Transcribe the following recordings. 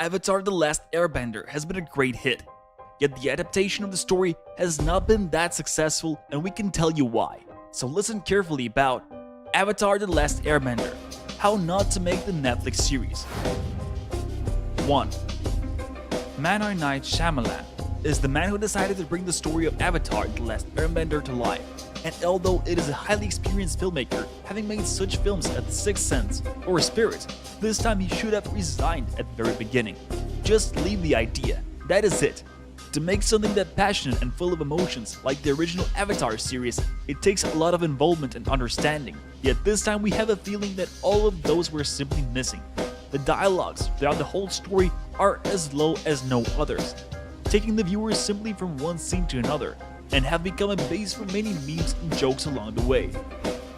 Avatar: The Last Airbender has been a great hit, yet the adaptation of the story has not been that successful, and we can tell you why. So listen carefully about Avatar: The Last Airbender, how not to make the Netflix series. 1. M. Night Shyamalan is the man who decided to bring the story of Avatar: The Last Airbender to life. And although it is a highly experienced filmmaker, having made such films as The Sixth Sense or Spirit, this time he should have resigned at the very beginning. Just leave the idea, that is it. To make something that passionate and full of emotions like the original Avatar series, it takes a lot of involvement and understanding, yet this time we have a feeling that all of those were simply missing. The dialogues throughout the whole story are as low as no others, taking the viewers simply from one scene to another, and have become a base for many memes and jokes along the way.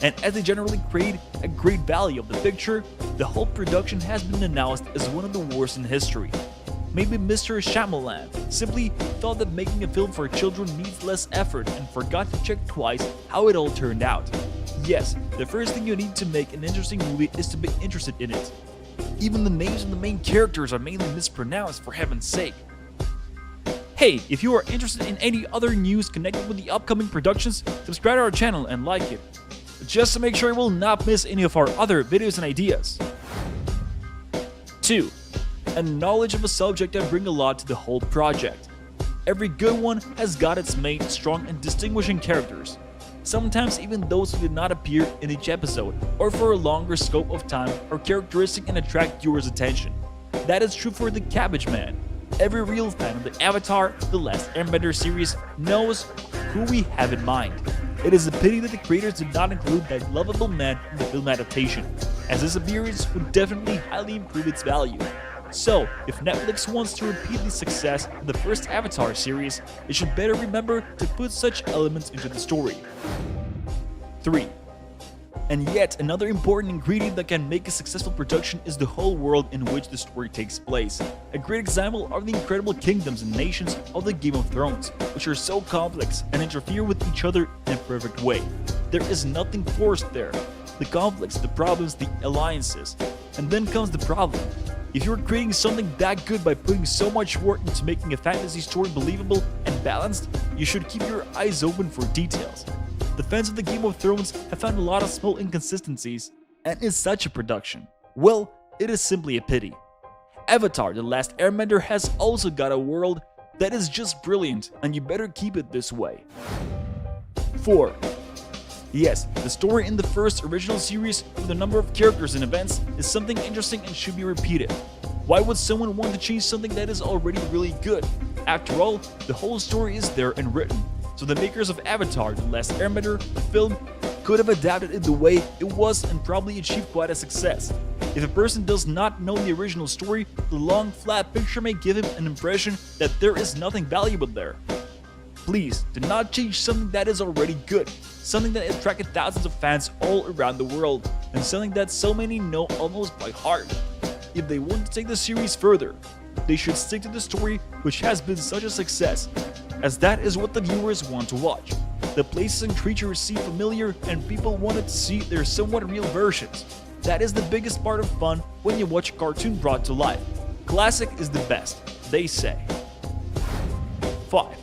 And as they generally create a great value of the picture, the whole production has been announced as one of the worst in history. Maybe Mr. Shyamalan simply thought that making a film for children needs less effort and forgot to check twice how it all turned out. Yes, the first thing you need to make an interesting movie is to be interested in it. Even the names of the main characters are mainly mispronounced, for heaven's sake. Hey, if you are interested in any other news connected with the upcoming productions, subscribe to our channel and like it, just to make sure you will not miss any of our other videos and ideas. 2. A knowledge of a subject that bring a lot to the whole project. Every good one has got its main, strong and distinguishing characters. Sometimes even those who did not appear in each episode or for a longer scope of time are characteristic and attract viewers' attention. That is true for the Cabbage Man. Every real fan of the Avatar: The Last Airbender series knows who we have in mind. It is a pity that the creators did not include that lovable man in the film adaptation, as his appearance would definitely highly improve its value. So, if Netflix wants to repeat the success of the first Avatar series, it should better remember to put such elements into the story. 3. And yet another important ingredient that can make a successful production is the whole world in which the story takes place. A great example are the incredible kingdoms and nations of the Game of Thrones, which are so complex and interfere with each other in a perfect way. There is nothing forced there. The conflicts, the problems, the alliances. And then comes the problem. If you're creating something that good by putting so much work into making a fantasy story believable and balanced, you should keep your eyes open for details. The fans of the Game of Thrones have found a lot of small inconsistencies, and in such a production, well, it is simply a pity. Avatar: The Last Airbender has also got a world that is just brilliant, and you better keep it this way. 4. Yes, the story in the first original series with a number of characters and events is something interesting and should be repeated. Why would someone want to change something that is already really good? After all, the whole story is there and written. So the makers of Avatar: The Last Airbender, the film, could have adapted it the way it was and probably achieved quite a success. If a person does not know the original story, the long flat picture may give him an impression that there is nothing valuable there. Please, do not change something that is already good, something that attracted thousands of fans all around the world, and something that so many know almost by heart. If they want to take the series further, they should stick to the story which has been such a success, as that is what the viewers want to watch. The places and creatures seem familiar and people wanted to see their somewhat real versions. That is the biggest part of fun when you watch a cartoon brought to life. Classic is the best, they say. 5.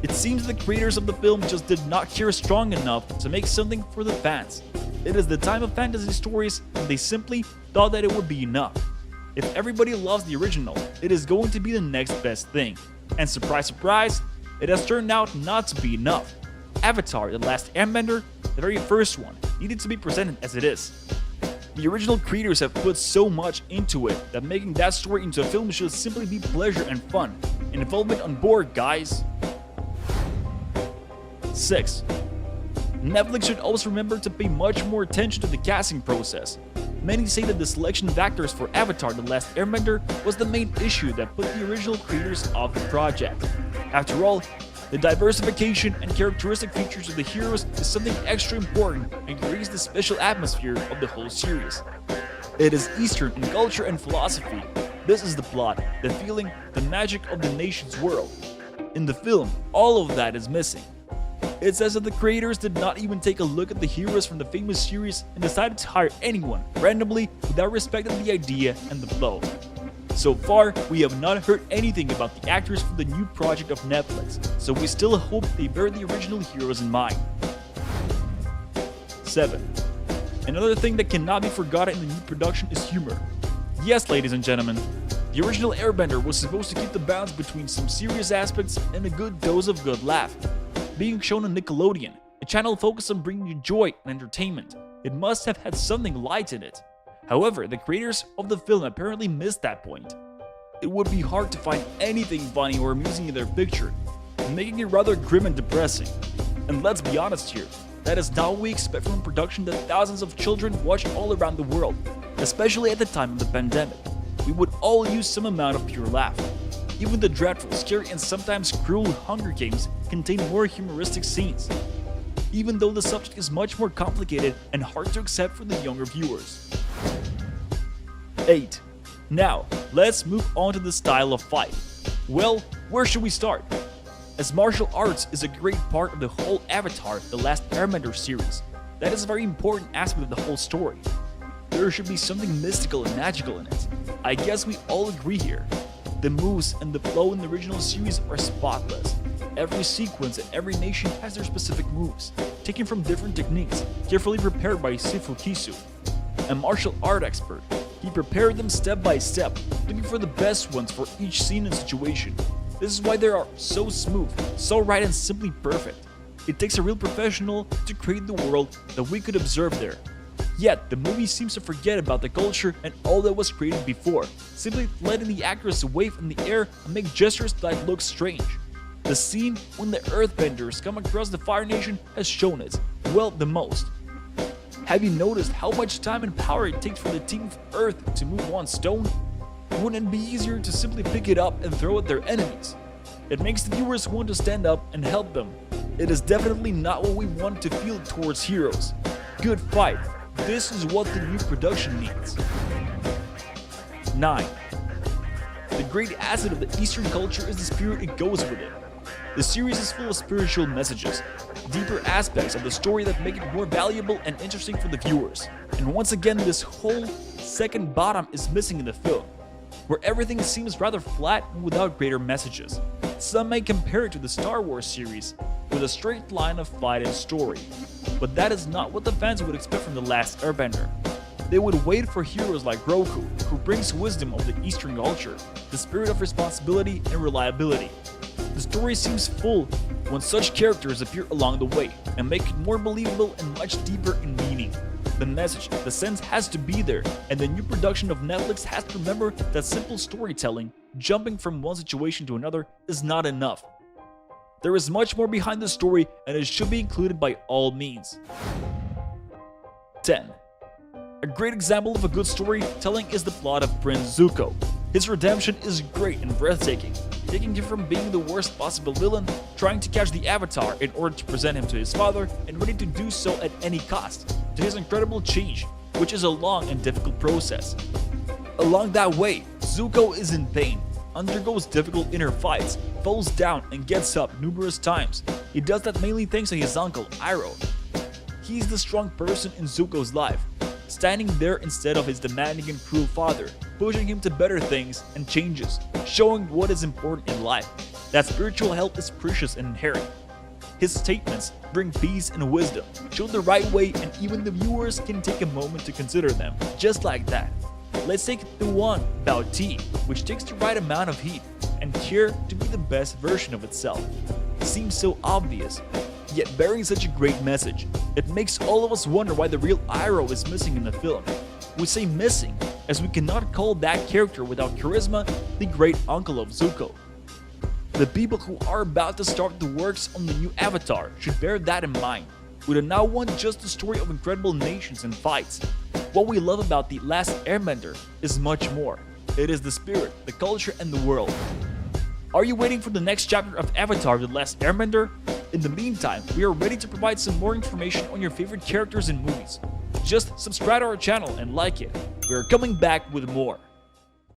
It seems the creators of the film just did not care strong enough to make something for the fans. It is the time of fantasy stories and they simply thought that it would be enough. If everybody loves the original, it is going to be the next best thing. And surprise surprise, it has turned out not to be enough. Avatar: The Last Airbender, the very first one, needed to be presented as it is. The original creators have put so much into it that making that story into a film should simply be pleasure and fun. And involvement on board, guys. 6. Netflix should also remember to pay much more attention to the casting process. Many say that the selection of actors for Avatar: The Last Airbender was the main issue that put the original creators off the project. After all, the diversification and characteristic features of the heroes is something extra important and creates the special atmosphere of the whole series. It is Eastern in culture and philosophy. This is the plot, the feeling, the magic of the nation's world. In the film, all of that is missing. It says that the creators did not even take a look at the heroes from the famous series and decided to hire anyone randomly without respecting the idea and the flow. So far, we have not heard anything about the actors for the new project of Netflix, so we still hope they bear the original heroes in mind. 7. Another thing that cannot be forgotten in the new production is humor. Yes, ladies and gentlemen, the original Airbender was supposed to keep the balance between some serious aspects and a good dose of good laugh. Being shown on Nickelodeon, a channel focused on bringing you joy and entertainment, it must have had something light in it. However, the creators of the film apparently missed that point. It would be hard to find anything funny or amusing in their picture, making it rather grim and depressing. And let's be honest here, that is not what we expect from a production that thousands of children watch all around the world, especially at the time of the pandemic. We would all use some amount of pure laugh. Even the dreadful, scary, and sometimes cruel Hunger Games contain more humoristic scenes, even though the subject is much more complicated and hard to accept for the younger viewers. 8. Now, let's move on to the style of fight. Well, where should we start? As martial arts is a great part of the whole Avatar: The Last Airbender series, that is a very important aspect of the whole story. There should be something mystical and magical in it. I guess we all agree here. The moves and the flow in the original series are spotless. Every sequence and every nation has their specific moves, taken from different techniques, carefully prepared by Sifu Kisu, a martial art expert. He prepared them step by step, looking for the best ones for each scene and situation. This is why they are so smooth, so right and simply perfect. It takes a real professional to create the world that we could observe there. Yet, the movie seems to forget about the culture and all that was created before, simply letting the actors wave in the air and make gestures that look strange. The scene when the Earthbenders come across the Fire Nation has shown it, well, the most. Have you noticed how much time and power it takes for the team of Earth to move one stone? Wouldn't it be easier to simply pick it up and throw at their enemies? It makes the viewers want to stand up and help them. It is definitely not what we want to feel towards heroes. Good fight. This is what the new production needs. 9. The great asset of the Eastern culture is the spirit it goes with it. The series is full of spiritual messages, deeper aspects of the story that make it more valuable and interesting for the viewers. And once again, this whole second bottom is missing in the film, where everything seems rather flat and without greater messages. Some may compare it to the Star Wars series, with a straight line of fight and story. But that is not what the fans would expect from The Last Airbender. They would wait for heroes like Roku, who brings wisdom of the Eastern culture, the spirit of responsibility and reliability. The story seems full when such characters appear along the way and make it more believable and much deeper in meaning. The message, the sense has to be there, and the new production of Netflix has to remember that simple storytelling, jumping from one situation to another, is not enough. There is much more behind the story and it should be included by all means. 10. A great example of a good storytelling is the plot of Prince Zuko. His redemption is great and breathtaking, taking him from being the worst possible villain, trying to catch the Avatar in order to present him to his father and ready to do so at any cost, to his incredible change, which is a long and difficult process. Along that way, Zuko is in pain, undergoes difficult inner fights, falls down and gets up numerous times. He does that mainly thanks to his uncle, Iroh. He's the strong person in Zuko's life, standing there instead of his demanding and cruel father, pushing him to better things and changes, showing what is important in life, that spiritual health is precious and inherent. His statements bring peace and wisdom, shown the right way, and even the viewers can take a moment to consider them, just like that. Let's take the one about tea, which takes the right amount of heat and care to be the best version of itself. Seems so obvious, yet bearing such a great message. It makes all of us wonder why the real Iroh is missing in the film. We say missing, as we cannot call that character without charisma the great uncle of Zuko. The people who are about to start the works on the new Avatar should bear that in mind. We do not want just a story of incredible nations and fights. What we love about The Last Airbender is much more. It is the spirit, the culture, and the world. Are you waiting for the next chapter of Avatar: The Last Airbender? In the meantime, we are ready to provide some more information on your favorite characters and movies. Just subscribe to our channel and like it. We are coming back with more.